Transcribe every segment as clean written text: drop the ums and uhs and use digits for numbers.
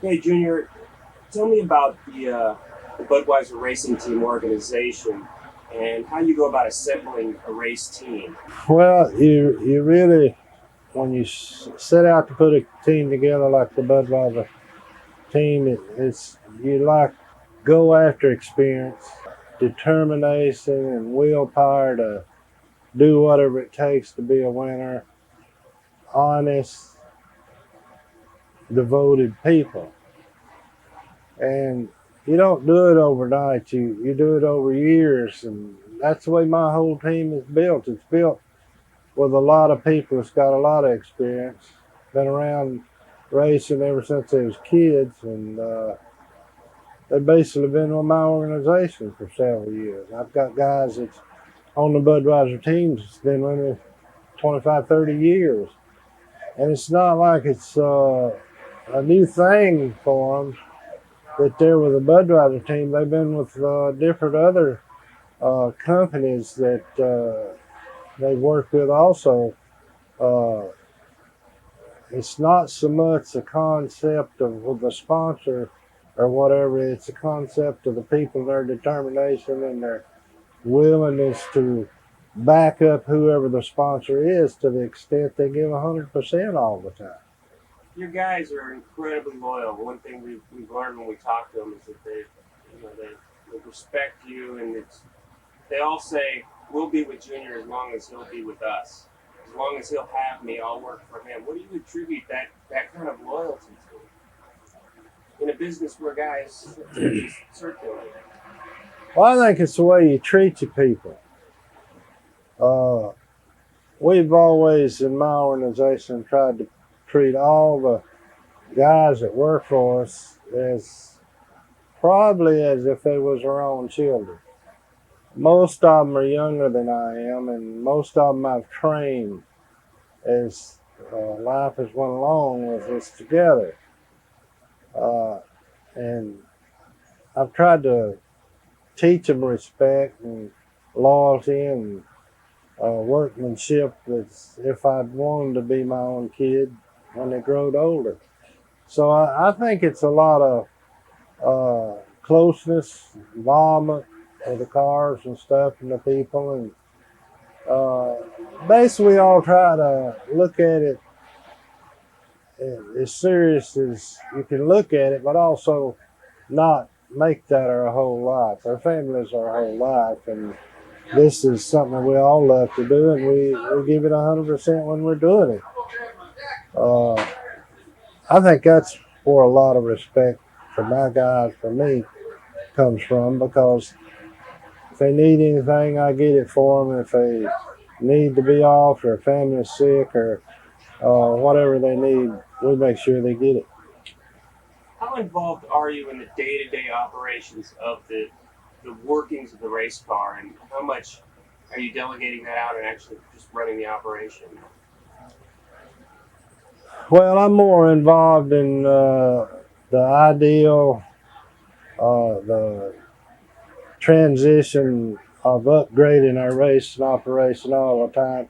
Hey, Junior, tell me about the Budweiser Racing Team organization and how you go about assembling a race team. Well, you really, when you set out to put a team together like the Budweiser team, it's you like go after experience, determination, and willpower to do whatever it takes to be a winner. Honest, devoted people, and you don't do it overnight. You do it over years, and that's the way my whole team is built. It's built with a lot of people that's got a lot of experience, been around racing ever since they was kids, and they've basically been with my organization for several years. I've got guys that's on the Budweiser teams that's been with me 25, 30 years. And it's not like it's a new thing for them that they're with a Budweiser team. They've been with different other companies that they've worked with also. Uh, it's not so much a concept of the sponsor or whatever. It's a concept of the people, their determination and their willingness to back up whoever the sponsor is to the extent they give 100% all the time. Your guys are incredibly loyal. One thing we've learned when we talk to them is that they respect you, and they all say we'll be with Junior as long as he'll be with us. As long as he'll have me, I'll work for him. What do you attribute that kind of loyalty to in a business where guys just circulate? Well, I think it's the way you treat your people. Uh, we've always, in my organization, tried to treat all the guys that work for us as probably as if they was our own children. Most of them are younger than I am, and most of them I've trained as life has went along with us together. Uh, and I've tried to teach them respect and loyalty and workmanship as if I'd wanted to be my own kid when they growed older. So I think it's a lot of closeness, involvement of the cars and stuff and the people, and uh, basically all try to look at it as serious as you can look at it, but also not make that our whole life. Our families are our whole life, and this is something we all love to do, and we give it 100% when we're doing it. Uh, I think that's where a lot of respect for my guys, for me, comes from because if they need anything, I get it for them. If they need to be off or family's sick or whatever they need, we make sure they get it. How involved are you in the day-to-day operations of the workings of the race car, and how much are you delegating that out and actually just running the operation? Well, I'm more involved in the ideal, the transition of upgrading our racing operation all the time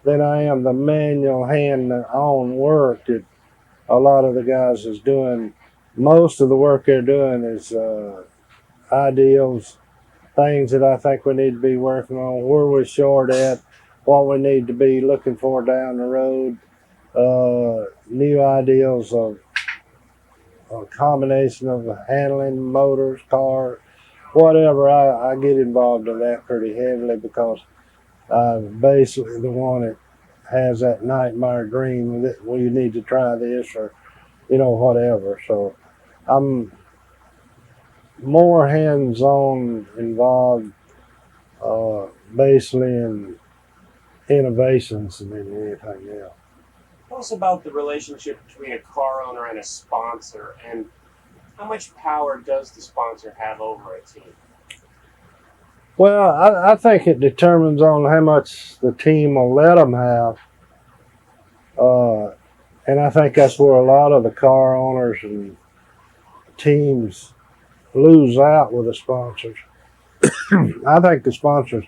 than I am the manual hand-on work that a lot of the guys is doing. Most of the work they're doing is ideals, things that I think we need to be working on, where we're short at, what we need to be looking for down the road, new ideals of a combination of handling motors, cars, whatever. I get involved in that pretty heavily because I'm basically the one that has that nightmare dream that well, you need to try this or whatever. So I'm more hands-on involved, basically in innovations than anything else. Tell us about the relationship between a car owner and a sponsor, and how much power does the sponsor have over a team? Well, I think it determines on how much the team will let them have. Uh, and I think that's where a lot of the car owners and teams lose out with the sponsors. I think the sponsors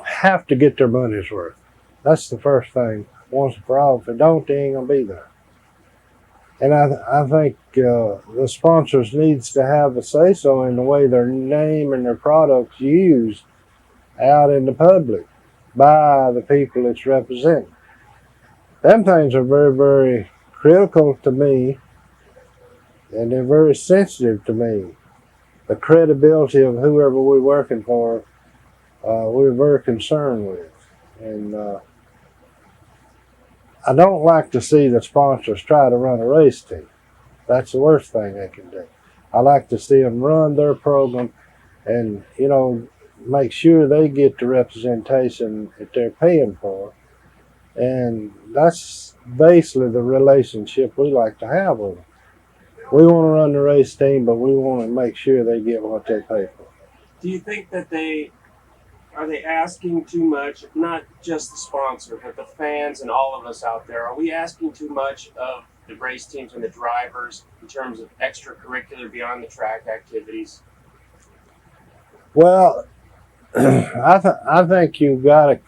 have to get their money's worth. That's the first thing, once and for all. If they don't, they ain't gonna be there. And I think the sponsors needs to have a say so in the way their name and their products used out in the public by the people it's representing. Them things are very, very critical to me, and they're very sensitive to me. The credibility of whoever we're working for, we're very concerned with. And I don't like to see the sponsors try to run a race team. That's the worst thing they can do. I like to see them run their program and, make sure they get the representation that they're paying for. And that's basically the relationship we like to have with them. We want to run the race team, but we want to make sure they get what they pay for. Do you think that are they asking too much? Not just the sponsor, but the fans and all of us out there. Are we asking too much of the race teams and the drivers in terms of extracurricular beyond the track activities? Well, I think you've got to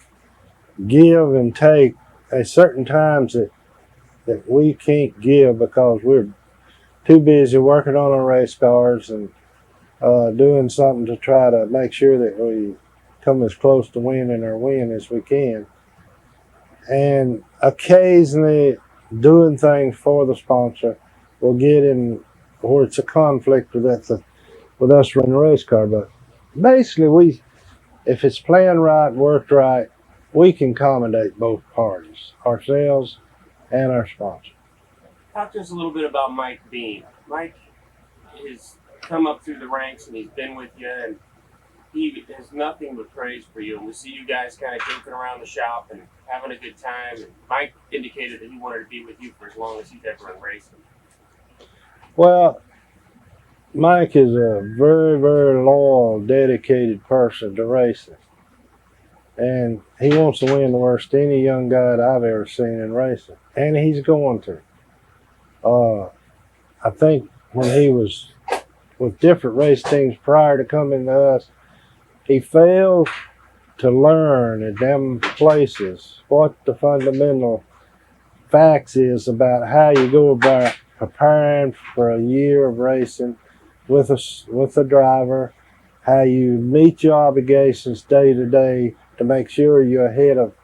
give and take at certain times that we can't give because we're too busy working on our race cars and doing something to try to make sure that we come as close to winning or win as we can. And occasionally doing things for the sponsor will get in where it's a conflict with us running the race car. But basically, if it's planned right, worked right, we can accommodate both parties, ourselves and our sponsor. Talk to us a little bit about Mike Bean. Mike has come up through the ranks and he's been with you, and he has nothing but praise for you. And we see you guys kind of joking around the shop and having a good time. And Mike indicated that he wanted to be with you for as long as he's ever in racing. Well, Mike is a very, very loyal, dedicated person to racing. And he wants to win the worst any young guy that I've ever seen in racing. And he's going to. I think when he was with different race teams prior to coming to us, he failed to learn at them places what the fundamental facts is about how you go about preparing for a year of racing with a driver, how you meet your obligations day to day to make sure you're ahead of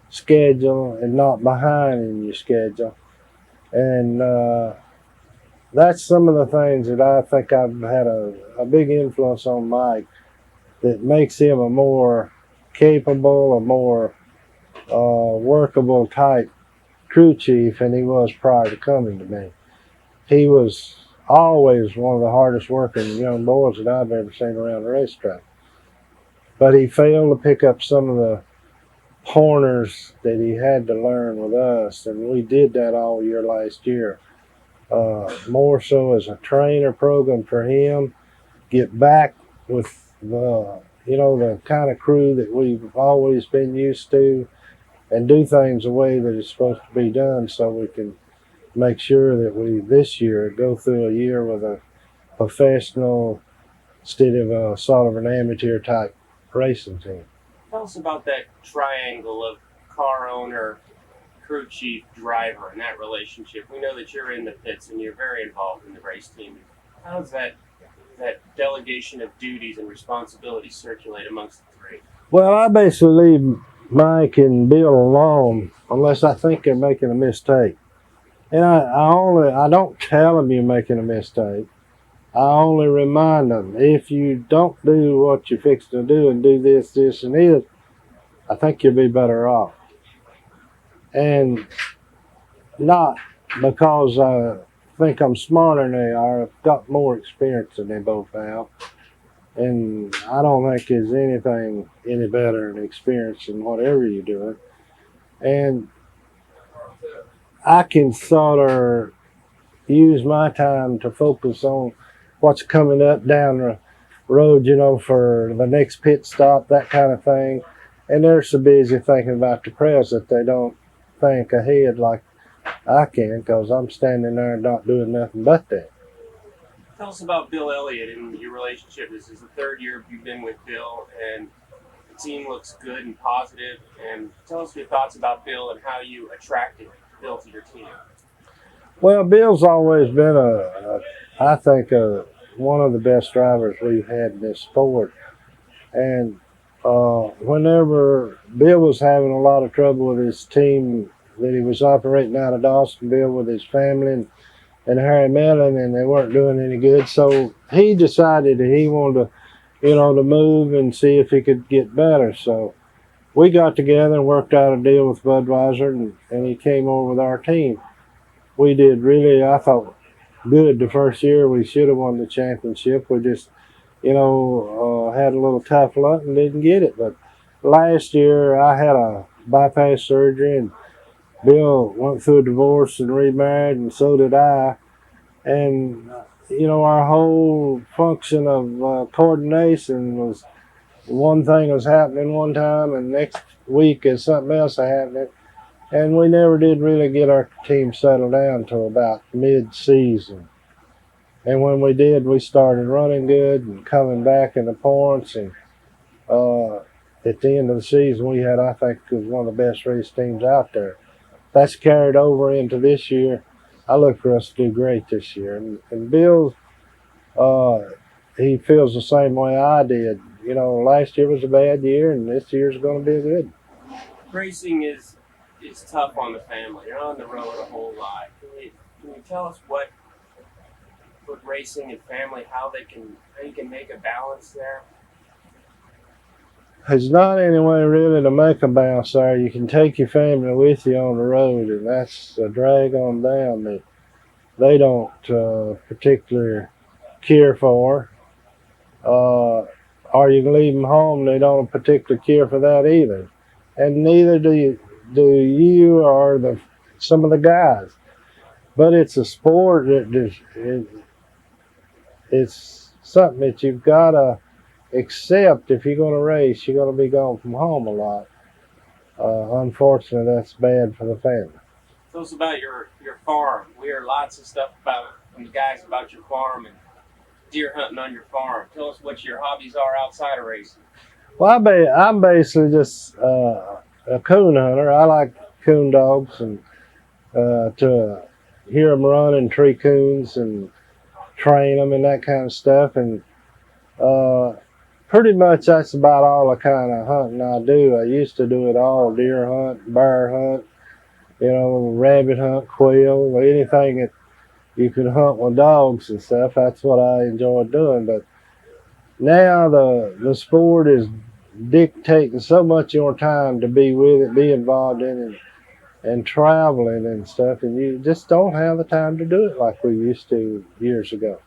schedule and not behind in your schedule. And that's some of the things that I think I've had a big influence on Mike that makes him a more capable, a more workable type crew chief than he was prior to coming to me. He was always one of the hardest working young boys that I've ever seen around the racetrack. But he failed to pick up some of the pointers that he had to learn with us, and we did that all year last year. More so as a trainer program for him, get back with the kind of crew that we've always been used to, and do things the way that it's supposed to be done, so we can make sure that we this year go through a year with a professional instead of a sort of an amateur type racing team. Tell us about that triangle of car owner, crew chief, driver, and that relationship. We know that you're in the pits and you're very involved in the race team. How does that delegation of duties and responsibilities circulate amongst the three? Well, I basically leave Mike and Bill alone unless I think they're making a mistake. And I don't tell them you're making a mistake. I only remind them, if you don't do what you're fixing to do and do this, this, and this, I think you'll be better off. And not because I think I'm smarter than they are. I've got more experience than they both have. And I don't think there's anything any better than experience in whatever you're doing. And I can sort of use my time to focus on what's coming up down the road, for the next pit stop, that kind of thing. And they're so busy thinking about the present, they don't think ahead like I can, because I'm standing there not doing nothing but that. Tell us about Bill Elliott and your relationship. This is the third year you've been with Bill, and the team looks good and positive. And tell us your thoughts about Bill and how you attracted Bill to your team. Well, Bill's always been I think, one of the best drivers we've had in this sport. And whenever Bill was having a lot of trouble with his team that he was operating out of Dawsonville with his family and Harry Mellon, and they weren't doing any good, so he decided that he wanted to move and see if he could get better. So we got together and worked out a deal with Budweiser, and he came over with our team. We did really, I thought, good the first year. We should have won the championship. We just, had a little tough luck and didn't get it. But last year, I had a bypass surgery, and Bill went through a divorce and remarried, and so did I. And, our whole function of coordination was one thing was happening one time, and next week is something else happening. And we never did really get our team settled down until about mid-season. And when we did, we started running good and coming back in the points. And at the end of the season, we had, I think, was one of the best race teams out there. That's carried over into this year. I look for us to do great this year. And Bill, he feels the same way I did. Last year was a bad year, and this year's going to be good. Racing is tough on the family. You're on the road a whole lot. Can you tell us what racing and family, how you can make a balance there? There's not any way really to make a balance there. You can take your family with you on the road, and that's a drag on them that they don't particularly care for. Or you can leave them home, they don't particularly care for that either. And neither do you or some of the guys. But it's a sport that it's something that you've got to accept. If you're going to race, you're going to be gone from home a lot. Unfortunately, that's bad for the family. Tell us about your farm. We hear lots of stuff from the guys about your farm and deer hunting on your farm. Tell us what your hobbies are outside of racing. Well, I'm basically just a coon hunter. I like coon dogs, and to hear them run and tree coons and train them and that kind of stuff. And pretty much that's about all the kind of hunting I do. I used to do it all: deer hunt, bear hunt, rabbit hunt, quail, anything that you could hunt with dogs and stuff. That's what I enjoy doing. But now the sport is dictating so much of your time to be with it, be involved in it, and traveling and stuff, and you just don't have the time to do it like we used to years ago.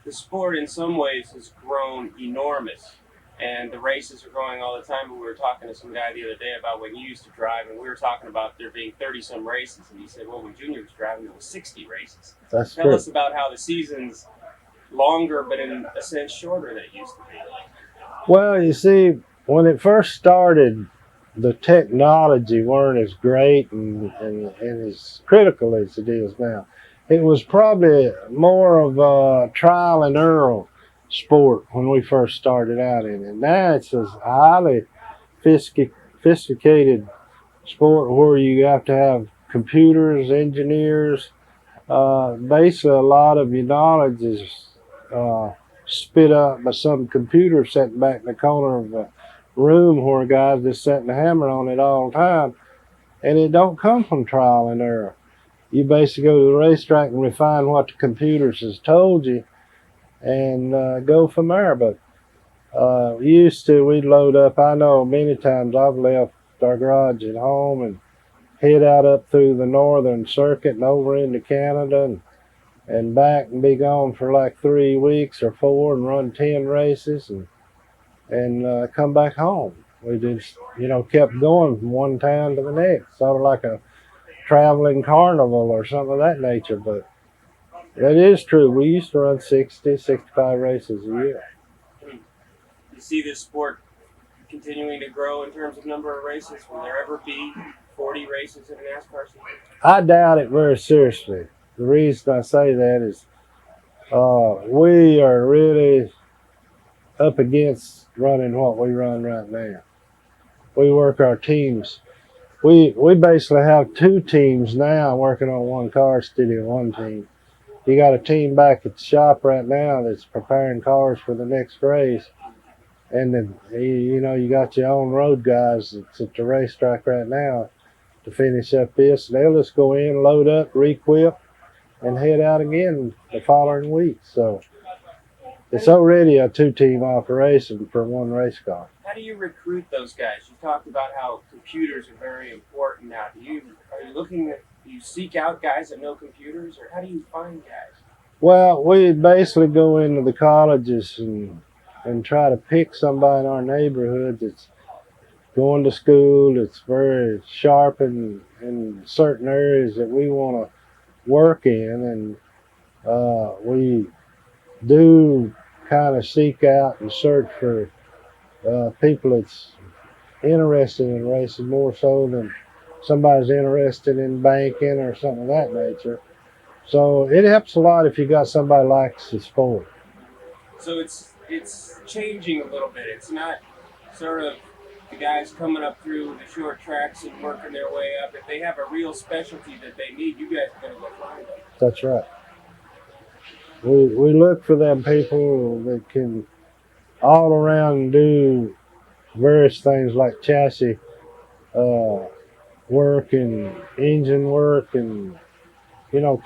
The sport in some ways has grown enormous, and the races are growing all the time. We were talking to some guy the other day about when you used to drive, and we were talking about there being 30-some races, and he said, well, when Junior was driving, there was 60 races. That's Tell true. us about how the season's longer, but in a sense shorter than it used to be. Well, you see, when it first started, the technology weren't as great and as critical as it is now. It was probably more of a trial and error sport when we first started out in it. Now it's a highly sophisticated sport where you have to have computers, engineers. Basically, a lot of your knowledge is spit up by some computer sitting back in the corner of the room where guys just setting the hammer on it all the time, and it don't come from trial and error. You basically go to the racetrack and refine what the computers has told you, and go from there. But we'd load up. I know many times I've left our garage at home and head out up through the northern circuit and over into Canada and back and be gone for like 3 weeks or 4 and run 10 races and come back home. We just, kept going from one town to the next, sort of like a traveling carnival or something of that nature. But that is true. We used to run 60, 65 races a year. You see this sport continuing to grow in terms of number of races? Will there ever be 40 races in a NASCAR season? I doubt it very seriously. The reason I say that is we are really up against running what we run right now. We work our teams we basically have two teams now working on one car instead of one team. You got a team back at the shop right now that's preparing cars for the next race, and then you got your own road guys that's at the racetrack right now to finish up this. They'll just go in, load up, requip, and head out again the following week. So it's already a two-team operation for one race car. How do you recruit those guys? You talked about how computers are very important now. Do you seek out guys that know computers, or how do you find guys? Well, we basically go into the colleges and try to pick somebody in our neighborhood that's going to school, that's very sharp in certain areas that we want to work in, and we do kind of seek out and search for people that's interested in racing more so than somebody's interested in banking or something of that nature. So it helps a lot if you got somebody who likes the sport. So it's changing a little bit. It's not sort of the guys coming up through the short tracks and working their way up. If they have a real specialty that they need, you guys are going to go find them. That's right. We look for them people that can all around do various things like chassis work and engine work, and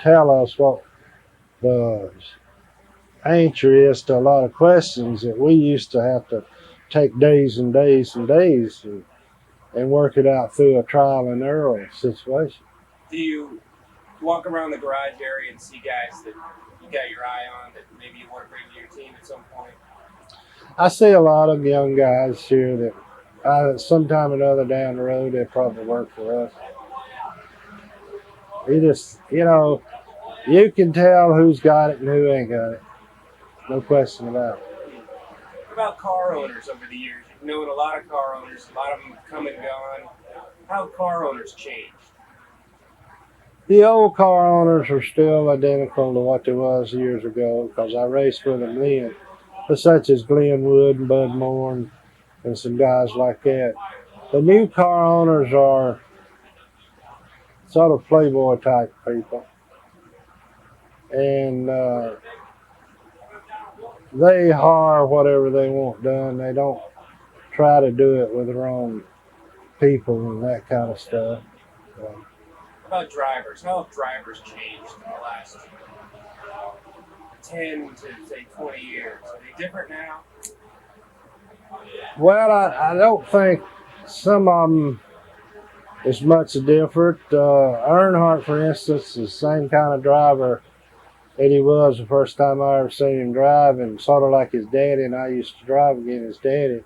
tell us what the answer is to a lot of questions that we used to have to take days and days and days and work it out through a trial and error situation. Do you walk around the garage area and see guys that you got your eye on that maybe you want to bring to your team at some point? I see a lot of young guys here that sometime or another down the road they'll probably work for us. You can tell who's got it and who ain't got it. No question about it. What about car owners over the years? You've known a lot of car owners, a lot of them have come and gone. How have car owners changed? The old car owners are still identical to what they was years ago, because I raced with them then, such as Glenn Wood and Bud Moore and some guys like that. The new car owners are sort of playboy type people, and they hire whatever they want done. They don't try to do it with their own people and that kind of stuff. How about drivers? How have drivers changed in the last 10 to say 20 years? Are they different now? Well, I don't think some of them is much different. Earnhardt, for instance, is the same kind of driver that he was the first time I ever seen him drive, and sort of like his daddy, and I used to drive against his daddy.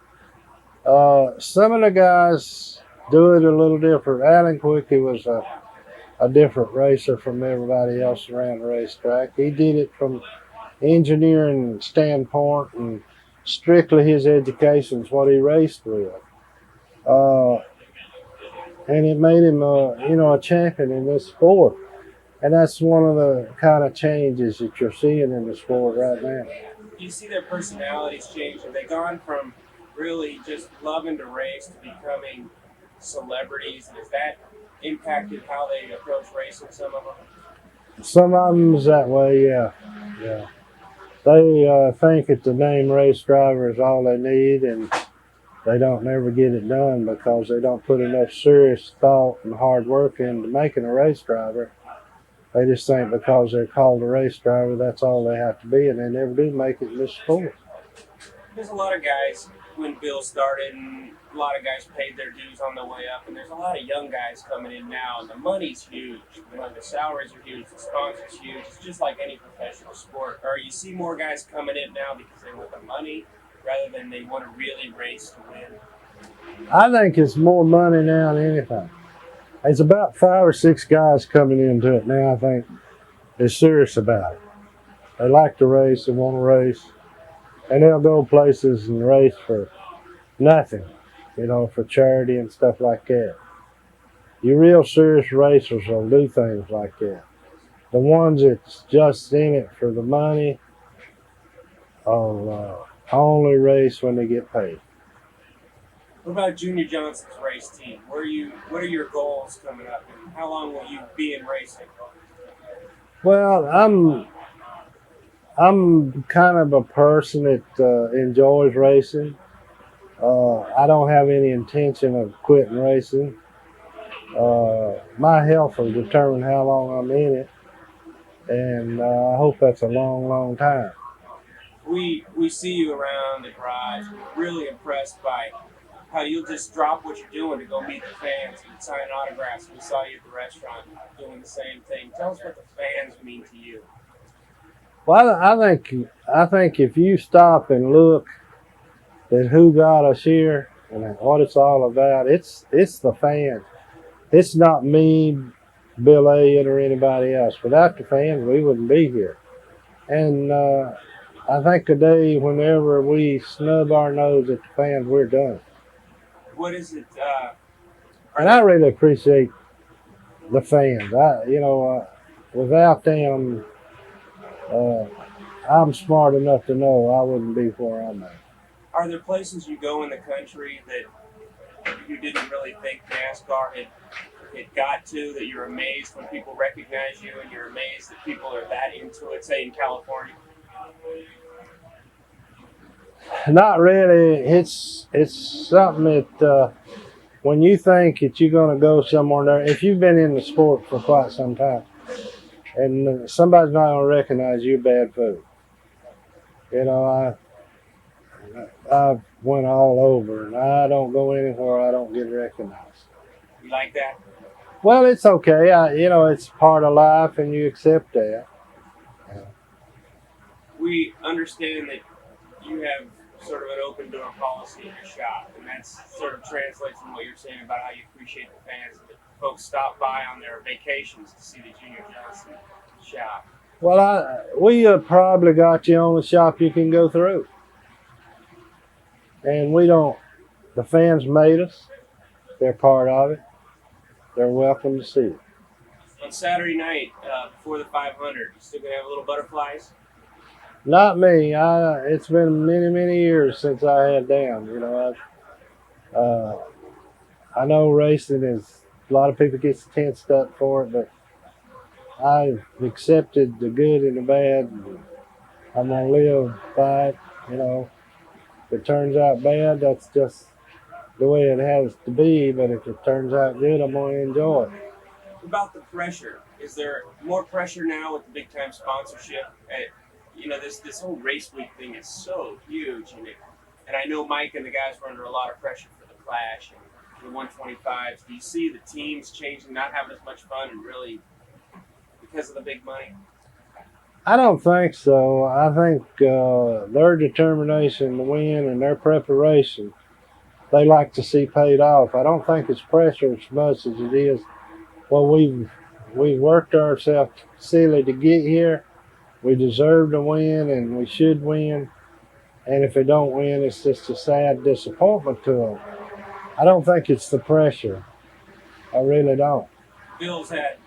Some of the guys do it a little different. Alan Quickie was a different racer from everybody else around the racetrack. He did it from engineering standpoint, and strictly his education is what he raced with. And it made him a champion in this sport. And that's one of the kind of changes that you're seeing in the sport right now. Do you see their personalities change? Have they gone from really just loving to race to becoming celebrities? And has that impacted how they approach racing, some of them? Some of them is that way, yeah. They think that the name race driver is all they need, and they don't never get it done because they don't put enough serious thought and hard work into making a race driver. They just think because they're called a race driver, that's all they have to be, and they never do make it in this sport. There's a lot of guys, when Bill started, and a lot of guys paid their dues on the way up, and there's a lot of young guys coming in now, and the money's huge. The salaries are huge, the sponsors huge. It's just like any professional sport. Or you see more guys coming in now because they want the money rather than they want to really race to win. I think it's more money now than anything. There's about 5 or 6 guys coming into it now, I think, they're serious about it. They like to race, they want to race, and they'll go places and race for nothing, for charity and stuff like that. Your real serious racers will do things like that. The ones that's just in it for the money will only race when they get paid. What about Junior Johnson's race team? What are your goals coming up, and how long will you be in racing? Well, I'm kind of a person that enjoys racing. I don't have any intention of quitting racing. My health will determine how long I'm in it, and I hope that's a long, long time. We see you around the garage. We're really impressed by how you'll just drop what you're doing to go meet the fans and sign autographs. We saw you at the restaurant doing the same thing. Tell us what the fans mean to you. Well, I think if you stop and look at who got us here and what it's all about, it's the fans. It's not me, Bill Elliott, or anybody else. Without the fans, we wouldn't be here. And I think today, whenever we snub our nose at the fans, we're done. What is it? And I really appreciate the fans. Without them, uh, I'm smart enough to know I wouldn't be where I'm at. Are there places you go in the country that you didn't really think NASCAR had got to, that you're amazed when people recognize you and you're amazed that people are that into it, say in California? Not really. It's something that when you think that you're going to go somewhere there, if you've been in the sport for quite some time, and somebody's not going to recognize you, bad food. You know, I went all over, and I don't go anywhere I don't get recognized. You like that? Well, it's okay. It's part of life, and you accept that. We understand that you have sort of an open door policy in your shop, and that sort of translates from what you're saying about how you appreciate the fans, that folks stop by on their vacations to see the Junior Johnson shop. Well, we probably got the only shop you can go through, and we don't. The fans made us. They're part of it. They're welcome to see it. On Saturday night, before the 500, you still gonna have little butterflies? Not me. It's been many, many years since I had them. I know racing is a lot of people get tensed up for it, but I've accepted the good and the bad. And I'm gonna live by it. You know, if it turns out bad, that's just the way it has to be. But if it turns out good, I'm gonna enjoy it. About the pressure, is there more pressure now with the big time sponsorship? This whole race week thing is so huge, and I know Mike and the guys were under a lot of pressure for the Clash and the 125s. Do you see the teams changing, not having as much fun, and really because of the big money? I don't think so. I think their determination to win and their preparation, they like to see paid off. I don't think it's pressure as much as it is. Well, we've worked ourselves silly to get here. We deserve to win, and we should win. And if we don't win, it's just a sad disappointment to them. I don't think it's the pressure. I really don't. Bill's had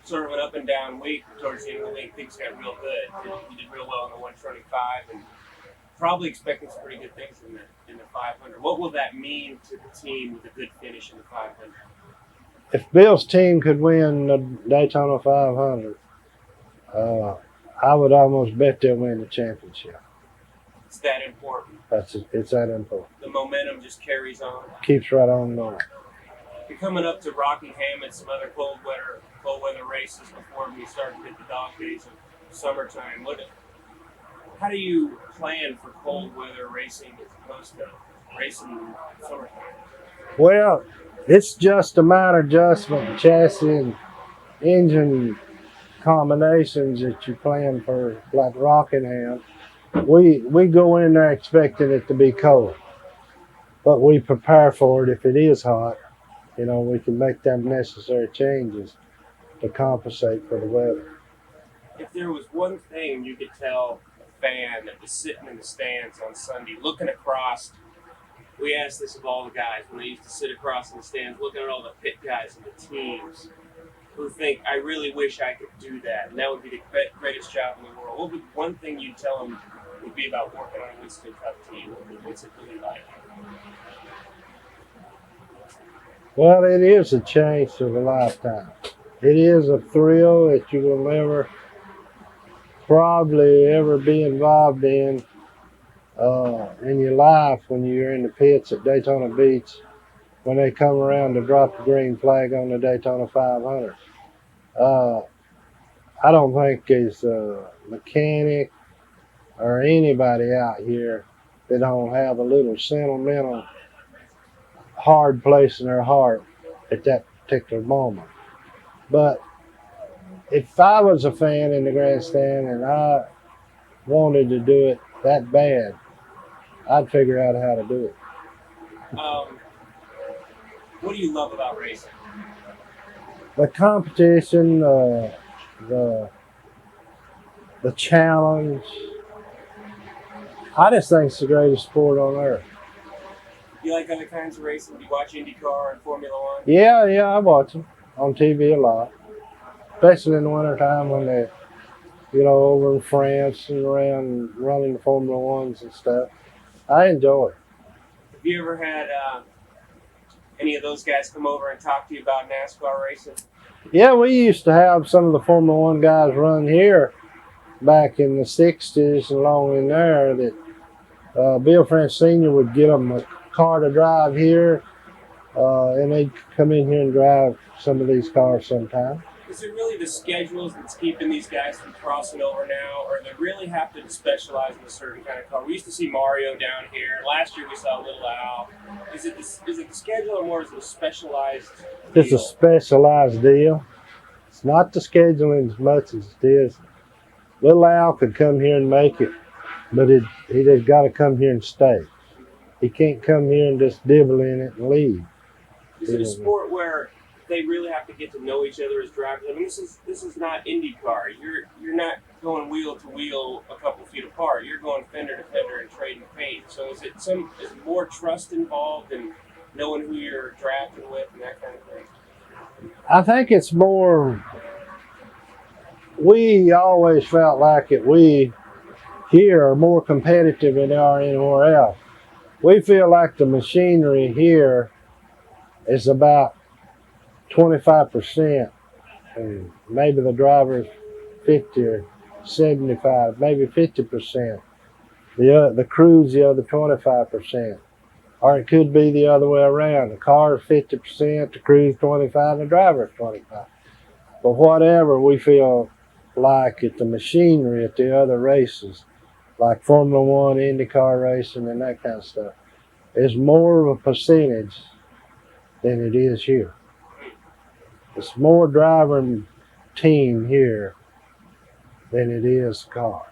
sort of an up and down week towards the end of the week. Things got real good. He did real well in the 125, and probably expecting some pretty good things in the 500. What will that mean to the team with a good finish in the 500? If Bill's team could win the Daytona 500, I would almost bet they'll win the championship. It's that important. It's that important. The momentum just carries on. Keeps right on going. You're coming up to Rockingham and some other cold weather races before we start to hit the dog days of summertime. How do you plan for cold weather racing as opposed to racing in summertime? Well, it's just a minor adjustment, chassis and engine combinations that you plan for, like Rockingham. We go in there expecting it to be cold, but we prepare for it if it is hot. We can make them necessary changes to compensate for the weather. If there was one thing you could tell a fan that was sitting in the stands on Sunday, looking across, we asked this of all the guys when they used to sit across in the stands, looking at all the pit guys and the teams, who think, I really wish I could do that, and that would be the greatest job in the world. What would one thing you'd tell them would be about working on a Winston Cup team? What's it really like? Well, it is a chance of a lifetime. It is a thrill that you will never probably ever be involved in your life when you're in the pits at Daytona Beach when they come around to drop the green flag on the Daytona 500. Uh, I don't think there's a mechanic or anybody out here that don't have a little sentimental hard place in their heart at that particular moment. But if I was a fan in the grandstand and I wanted to do it that bad, I'd figure out how to do it. What do you love about racing? The competition, the the challenge. I just think it's the greatest sport on earth. You like other kinds of racing? Do you watch IndyCar and Formula One? Yeah, I watch them on TV a lot, especially in the wintertime when they, over in France and around running the Formula Ones and stuff. I enjoy it. Have you ever had any of those guys come over and talk to you about NASCAR racing? Yeah, we used to have some of the Formula One guys run here back in the 60s and along in there that Bill France Sr. would get them a car to drive here, and they'd come in here and drive some of these cars sometime. Is it really the schedules that's keeping these guys from crossing over now, or they really have to specialize in a certain kind of car? We used to see Mario down here. Last year we saw Little Al. Is it the schedule, or more is it a specialized deal? It's a specialized deal. It's not the scheduling as much as it is. Little Al could come here and make it, but he just got to come here and stay. He can't come here and just dibble in it and leave. Is it a sport where they really have to get to know each other as drivers? I mean, this is not IndyCar. You're not going wheel to wheel a couple feet apart. You're going fender to fender and trading paint. So is more trust involved in knowing who you're drafting with and that kind of thing? I think it's more. We always felt like that we here are more competitive than they are anywhere else. We feel like the machinery here is about 25%, and maybe the drivers 50 or 75, maybe 50%. The crew's the other 25%, or it could be the other way around. The car's 50%, the crew's 25, and the driver's 25. But whatever, we feel like at the machinery at the other races, like Formula One, IndyCar racing, and that kind of stuff, is more of a percentage than it is here. It's more driver and team here than it is car.